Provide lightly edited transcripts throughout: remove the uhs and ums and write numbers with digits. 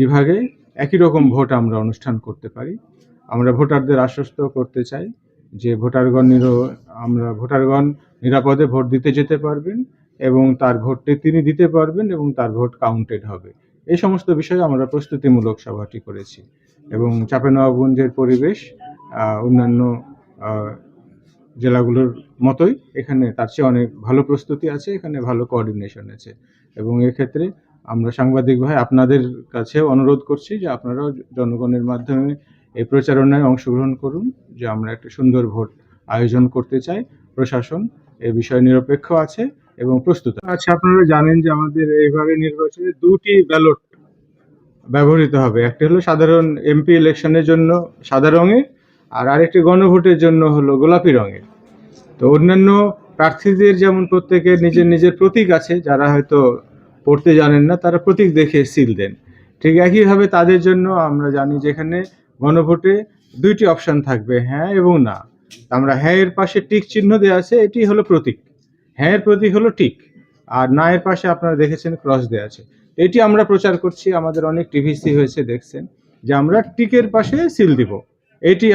বিভাগে একই রকম ভোট আমরা অনুষ্ঠান করতে পারি। আমরা ভোটারদের আশ্বস্ত করতে চাই যে ভোটারগণ নিরাপদে ভোট দিতে যেতে পারবেন এবং তার ভোটটি তিনি দিতে পারবেন এবং তার ভোট কাউন্টেড হবে। এই সমস্ত বিষয়ে আমরা প্রস্তুতিমূলক সভাটি করেছি এবং চাঁপাইনবাবগঞ্জের পরিবেশ অন্যান্য জেলাগুলোর মতোই এখানে তার চেয়ে অনেক ভালো প্রস্তুতি আছে, এখানে ভালো কোঅর্ডিনেশন আছে এবং এক্ষেত্রে আমরা সাংবাদিক ভাই আপনাদের কাছেও অনুরোধ করছি যে আপনারাও জনগণের মাধ্যমে এই প্রচারণায় অংশগ্রহণ করুন যে আমরা একটা সুন্দর ভোট আয়োজন করতে চাই। প্রশাসন এ বিষয়ে নিরপেক্ষ আছে এবং প্রস্তুত আছে। আপনারা জানেন যে আমাদের এইবারে নির্বাচনে 2টি ব্যালট ব্যবহৃত হবে। একটি হলো সাধারণ এমপি ইলেকশনের জন্য সাদা রঙের, আর আরেকটি গণভোটের জন্য হলো গোলাপি রঙের। তো অন্যান্য প্রার্থীদের যেমন প্রত্যেকের নিজের নিজের প্রতীক আছে, যারা হয়তো পড়তে জানেন না তারা প্রতীক দেখে সিল দেন, ঠিক একইভাবে তাদের জন্য আমরা জানি যে এখানে গণভোটে 2টি অপশন থাকবে, হ্যাঁ এবং না। আমরা হ্যাঁ এর পাশে টিক চিহ্ন দেওয়া আছে, এটি হলো প্রতীক। হ্যাঁ এর প্রতীক হলো টিক, আর না এর পাশে আপনারা দেখেছেন ক্রস দেওয়া আছে। এটি আমরা প্রচার করছি, আমাদের অনেক টিভিসি হয়েছে দেখছেন যে আমরা টিকের পাশে সিল দিব। এটি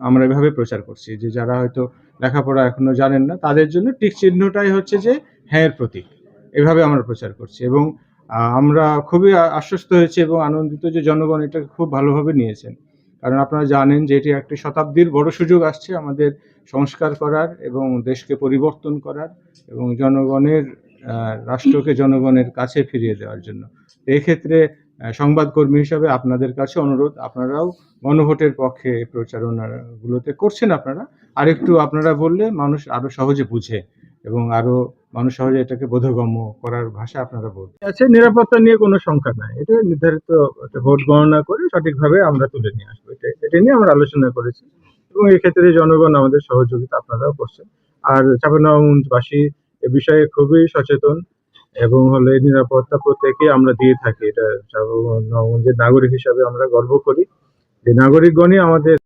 আমরা এভাবে প্রচার করছি যে যারা হয়তো লেখাপড়া এখনো জানেন না তাদের জন্য টিক চিহ্নটাই হচ্ছে যে হ্যাঁ এর প্রতীক। এভাবে আমরা প্রচার করছি এবং আমরা খুবই আশ্বস্ত হয়েছি এবং আনন্দিত যে জনগণ এটাকে খুব ভালোভাবে নিয়েছেন। কারণ আপনারা জানেন যে এটি একটি শতাব্দীর বড় সুযোগ আসছে আমাদের সংস্কার করার এবং দেশকে পরিবর্তন করার এবং রাষ্ট্রকে জনগণের কাছে ফিরিয়ে দেওয়ার জন্য। এক্ষেত্রে সংবাদকর্মী হিসাবে আপনাদের কাছে অনুরোধ, আপনারাও গণভোটের পক্ষে প্রচারণাগুলোতে করছেন। আপনারা বললে মানুষ আরো সহজে বুঝে এবং মানুষ সহজে এটাকে বোধগম্য করার ভাষা আপনারা বলতে আছে। নিরাপত্তা নিয়ে কোনো শঙ্কা নাই, এটা নির্ধারিত ভোট গণনা করে সঠিকভাবে আমরা তুলে নিয়ে আসবো, এটা নিয়ে আমরা আলোচনা করেছি এবং এক্ষেত্রে জনগণ আমাদের সহযোগিতা আপনারাও করছেন। আর চাঁপাইনবাবগঞ্জবাসী এ বিষয়ে খুবই সচেতন এবং নিরাপত্তা প্রত্যেকে আমরা দিয়ে থাকি। এটা চাঁপাইনবাবগঞ্জের নাগরিক হিসাবে আমরা গর্ব করি যে নাগরিকগণই আমাদের